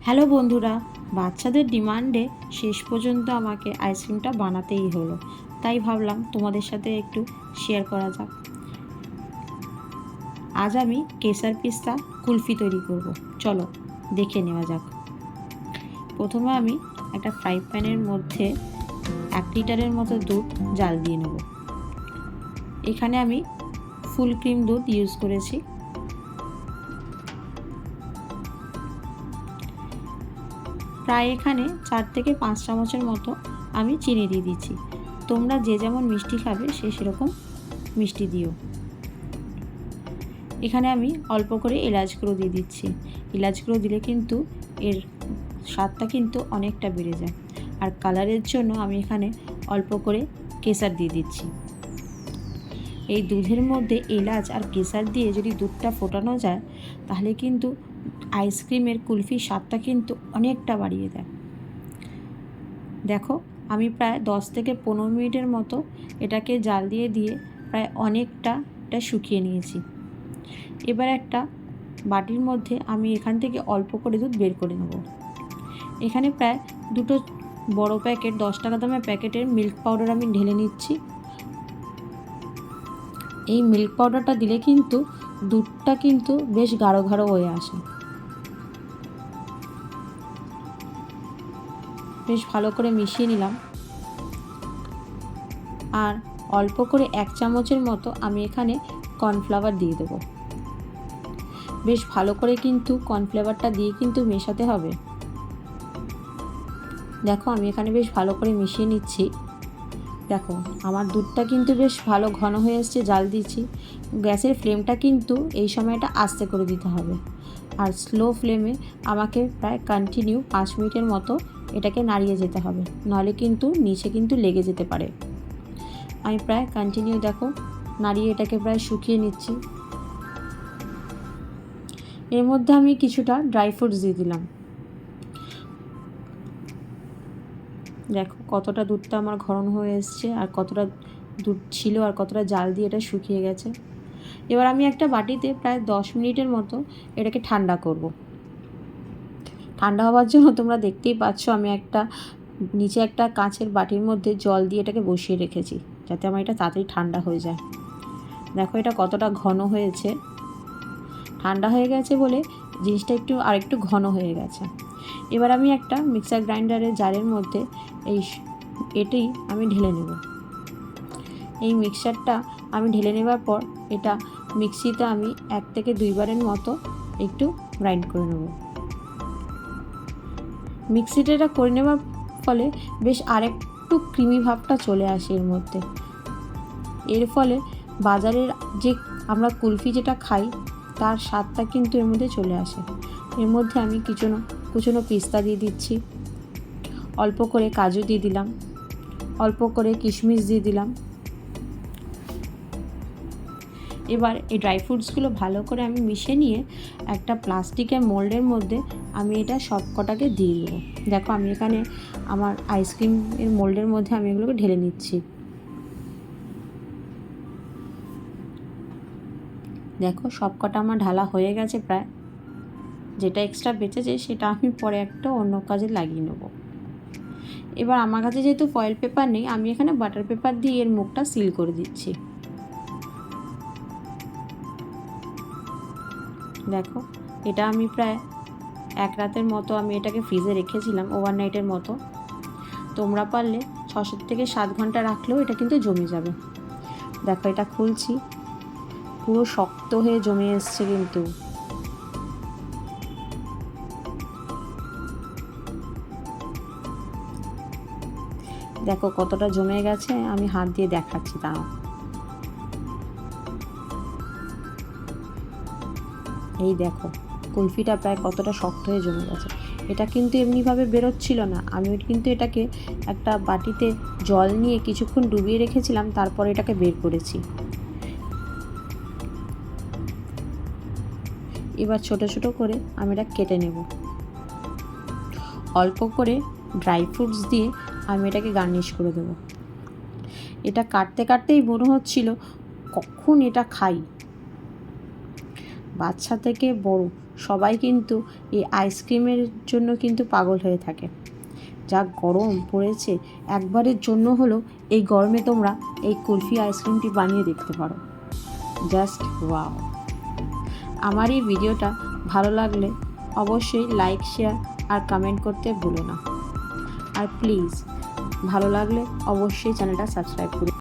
Hello বন্ধুরা, বাচ্চাদের ডিমান্ডে শেষ পর্যন্ত আমাকে আইসক্রিমটা বানাতেই হলো, তাই ভাবলাম তোমাদের সাথে একটু শেয়ার করা যাক। আজ আমি কেসার পিস্তা কুলফি তৈরি করব। চলো দেখে নেওয়া যাক। প্রথমে আমি একটা ফ্রাই প্যানের মধ্যে 1 লিটারের মতো দুধ জাল দিয়ে নেব। এখানে আমি ফুল ক্রিম দুধ ইউজ করেছি। প্রায় এখানে 4 থেকে 5 চামচের মতো আমি চিনি দিয়ে দিচ্ছি। তোমরা যে যেমন মিষ্টি খাবে সে সেরকম মিষ্টি দিও। এখানে আমি অল্প করে এলাচ গুঁড়ো দিয়ে দিচ্ছি। এলাচ গুঁড়ো দিলে কিন্তু এর স্বাদটা কিন্তু অনেকটা বেড়ে যায়। আর কালারের জন্য আমি এখানে অল্প করে কেশর দিয়ে দিচ্ছি। এই দুধের মধ্যে এলাচ আর কেশর দিয়ে যদি দুধটা ফোটানো যায় তাহলে কিন্তু আইসক্রিমের কুলফির স্বাদটা কিন্তু অনেকটা বাড়িয়ে দেয়। দেখো, আমি প্রায় 10 থেকে 15 মিনিটের মতো এটাকে জাল দিয়ে প্রায় অনেকটা এটা শুকিয়ে নিয়েছি। এবার একটা বাটির মধ্যে আমি এখান থেকে অল্প করে দুধ বের করে নেব। এখানে প্রায় 2 বড় প্যাকেট 10 টাকা দামের প্যাকেটের মিল্ক পাউডার আমি ঢেলে নিচ্ছি। এই মিল্ক পাউডারটা দিলে কিন্তু দুধটা কিন্তু বেশ গাঢ় গাঢ় হয়ে আসে। বেশ ভালো করে মিশিয়ে নিলাম। আর অল্প করে 1 চামচের মতো আমি এখানে কর্নফ্লাওয়ার দিয়ে দেবো। বেশ ভালো করে কিন্তু কর্নফ্লাওয়ারটা দিয়ে কিন্তু মেশাতে হবে। দেখো, আমি এখানে বেশ ভালো করে মিশিয়ে নিচ্ছি। দেখো, আমার দুধটা কিন্তু বেশ ভালো ঘন হয়ে এসছে। জাল দিচ্ছি। গ্যাসের ফ্লেমটা কিন্তু এই সময়টা আস্তে করে দিতে হবে। আর স্লো ফ্লেমে আমাকে প্রায় কন্টিনিউ 5 মিনিটের মতো এটাকে নাড়িয়ে যেতে হবে, নাহলে কিন্তু নিচে কিন্তু লেগে যেতে পারে। আমি প্রায় কন্টিনিউ দেখো নাড়িয়ে এটাকে প্রায় শুকিয়ে নিচ্ছি। এর মধ্যে আমি কিছুটা ড্রাই ফ্রুটস দিয়ে দিলাম। দেখো কতটা দুধটা আমার ঘন হয়ে এসছে, আর কতটা দুধ ছিল আর কতটা জাল দিয়ে এটা শুকিয়ে গেছে। এবার আমি একটা বাটিতে প্রায় 10 মিনিটের মতো এটাকে ঠান্ডা করব। ঠান্ডা হওয়ার জন্য তোমরা দেখতেই পাচ্ছ আমি নিচে একটা কাঁচের বাটির মধ্যে জল দিয়ে এটাকে বসিয়ে রেখেছি, যাতে আমার এটা তাড়াতাড়ি ঠান্ডা হয়ে যায়। দেখো এটা কতটা ঘন হয়েছে। ঠান্ডা হয়ে গেছে বলে জিনিসটা আরেকটু ঘন হয়ে গেছে। এবার আমি একটা মিক্সার গ্রাইন্ডারের জারের মধ্যে এটি আমি ঢেলে নেব। এই মিক্সচারটা আমি ঢেলে নেবার পর এটা মিক্সিতে আমি 1 থেকে 2 বারের মতো একটু গ্রাইন্ড করে নেব। মিক্সিতে এটা করে নেওয়ার ফলে বেশ আরেকটু ক্রিমি ভাবটা চলে আসে এর মধ্যে। এর ফলে বাজারের যে আমরা কুলফি যেটা খাই তার স্বাদটা কিন্তু এর মধ্যে চলে আসে। এর মধ্যে আমি কুচনো পিস্তা দিয়ে দিচ্ছি, অল্প করে কাজু দিয়ে দিলাম, অল্প করে কিশমিশ দিয়ে দিলাম। এবার এই ড্রাই ফ্রুটসগুলো ভালো করে আমি মিশিয়ে নিয়ে একটা প্লাস্টিকের মোল্ডের মধ্যে আমি এটা সব কটাকে দিয়ে দেবো। দেখো, আমি এখানে আমার আইসক্রিমের মোল্ডের মধ্যে আমি এগুলোকে ঢেলে নিচ্ছি। দেখো, সব কটা আমার ঢালা হয়ে গেছে প্রায়। যেটা এক্সট্রা বেঁচেছে সেটা আমি পরে একটা অন্য কাজে লাগিয়ে নেব। এবার আমার কাছে যেহেতু ফয়েল পেপার নেই, আমি এখানে বাটার পেপার দিয়ে এর মুখটা সিল করে দিচ্ছি। দেখো, এটা আমি প্রায় 1 রাতের মতো আমি এটাকে ফ্রিজে রেখেছিলাম, ওভারনাইটের মতো। তোমরা পারলে 6 থেকে 7 ঘন্টা রাখলেও এটা কিন্তু জমে যাবে। দেখো, এটা খুলছি, পুরো শক্ত হয়ে জমে এসছে কিন্তু। দেখো কতটা জমে গেছে, আমি হাত দিয়ে দেখাচ্ছি। তাও এই দেখো, কুলফিটা প্রায় কতটা শক্ত হয়ে জমে গেছে। এটা কিন্তু এমনিভাবে বেরোচ্ছিল না। আমি কিন্তু এটাকে একটা বাটিতে জল নিয়ে কিছুক্ষণ ডুবিয়ে রেখেছিলাম, তারপর এটাকে বের করেছি। এবার ছোট ছোট করে আমি এটা কেটে নেব। অল্প করে ড্রাই ফ্রুটস দিয়ে আমি এটাকে গার্নিশ করে দেবো। এটা কাটতে কাটতেই মনে হচ্ছিল কখন এটা খাই। বাচ্চা থেকে বড় সবাই কিন্তু এই আইসক্রিমের জন্য কিন্তু পাগল হয়ে থাকে। যা গরম পড়েছে, একবারের জন্য হলো এই গরমে তোমরা এই কুলফি আইসক্রিমটি বানিয়ে দেখতে পারো। Just wow. আমার এই ভিডিওটা ভালো লাগলে অবশ্যই লাইক, শেয়ার আর কমেন্ট করতে ভুলো না। আর প্লিজ ভালো লাগলে অবশ্যই চ্যানেলটা সাবস্ক্রাইব করুন।